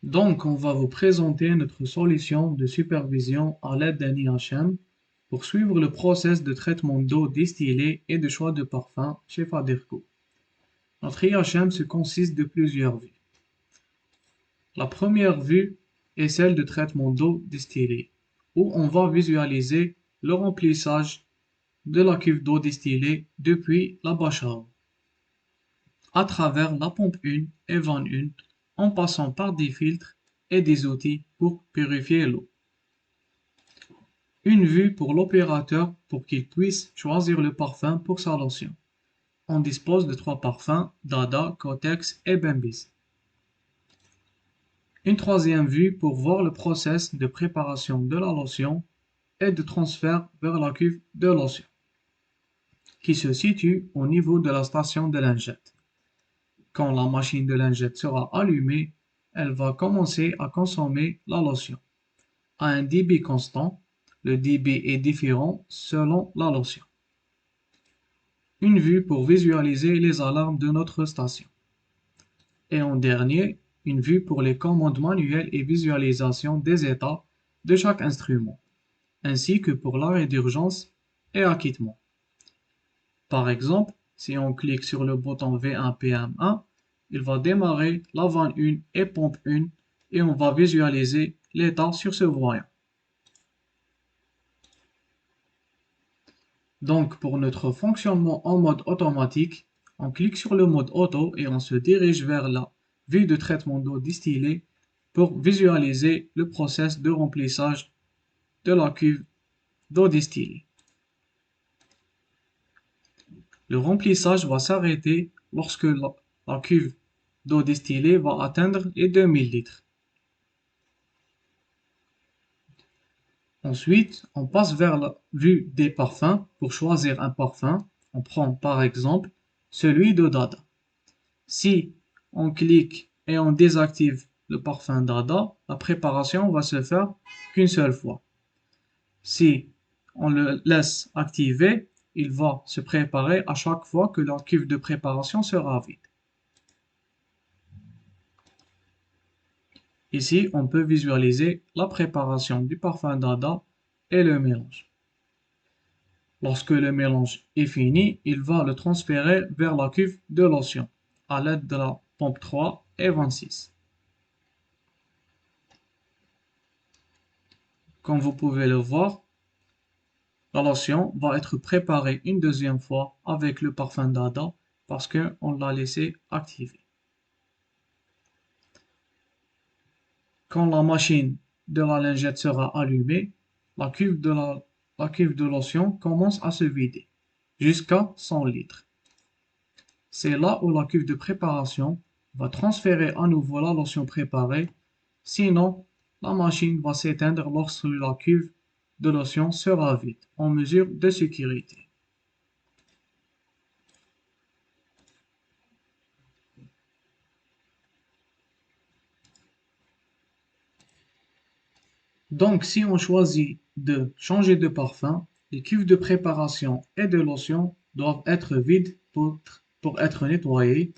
Donc, on va vous présenter notre solution de supervision à l'aide d'un IHM pour suivre le process de traitement d'eau distillée et de choix de parfum chez Faderco. Notre IHM se consiste de plusieurs vues. La première vue est celle de traitement d'eau distillée, où on va visualiser le remplissage de la cuve d'eau distillée depuis la bâche à eau, à travers la pompe 1 et vanne 1, en passant par des filtres et des outils pour purifier l'eau. Une vue pour l'opérateur pour qu'il puisse choisir le parfum pour sa lotion. On dispose de 3 parfums, Dada, Kotex et Bembis. Une troisième vue pour voir le process de préparation de la lotion et de transfert vers la cuve de lotion, qui se situe au niveau de la station de lingette. Quand la machine de lingette sera allumée, elle va commencer à consommer la lotion à un débit constant. Le débit est différent selon la lotion. Une vue pour visualiser les alarmes de notre station. Et en dernier, une vue pour les commandes manuelles et visualisation des états de chaque instrument, ainsi que pour l'arrêt d'urgence et acquittement. Par exemple, si on clique sur le bouton V1 PM1, il va démarrer la vanne 1 et pompe 1 et on va visualiser l'état sur ce voyant. Donc pour notre fonctionnement en mode automatique, on clique sur le mode auto et on se dirige vers la vue de traitement d'eau distillée pour visualiser le process de remplissage de la cuve d'eau distillée. Le remplissage va s'arrêter lorsque la cuve d'eau distillée va atteindre les 2000 litres. Ensuite, on passe vers la vue des parfums pour choisir un parfum. On prend par exemple celui de Dada. Si on clique et on désactive le parfum Dada, la préparation va se faire qu'une seule fois. Si on le laisse activer, il va se préparer à chaque fois que la cuve de préparation sera vide. Ici, on peut visualiser la préparation du parfum Dada et le mélange. Lorsque le mélange est fini, il va le transférer vers la cuve de lotion à l'aide de la pompe 3 et 26. Comme vous pouvez le voir, la lotion va être préparée une deuxième fois avec le parfum Dada parce qu'on l'a laissé activer. Quand la machine de la lingette sera allumée, la cuve de lotion commence à se vider jusqu'à 100 litres. C'est là où la cuve de préparation va transférer à nouveau la lotion préparée, sinon la machine va s'éteindre lorsque la cuve de lotion sera vide, en mesure de sécurité. Donc, si on choisit de changer de parfum, les cuves de préparation et de lotion doivent être vides pour être nettoyées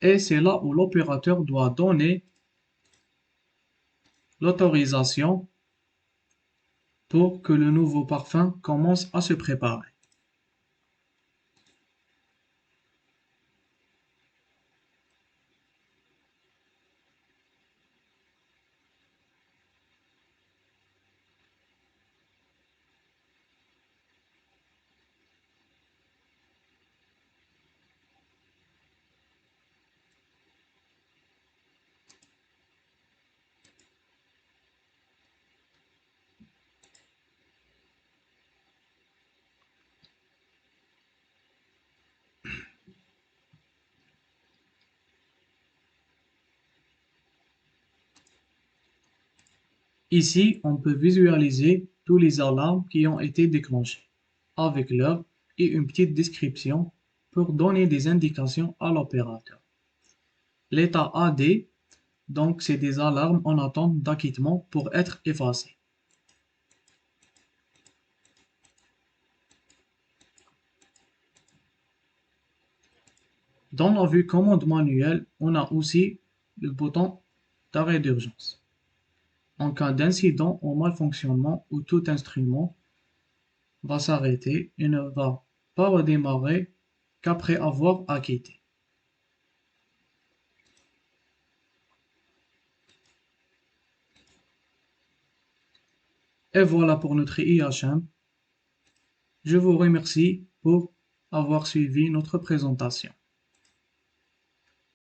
et c'est là où l'opérateur doit donner l'autorisation pour que le nouveau parfum commence à se préparer. Ici, on peut visualiser tous les alarmes qui ont été déclenchées, avec l'heure et une petite description pour donner des indications à l'opérateur. L'état AD, donc c'est des alarmes en attente d'acquittement pour être effacées. Dans la vue commande manuelle, on a aussi le bouton d'arrêt d'urgence. En cas d'incident ou malfonctionnement où tout instrument va s'arrêter et ne va pas redémarrer qu'après avoir acquitté. Et voilà pour notre IHM. Je vous remercie pour avoir suivi notre présentation.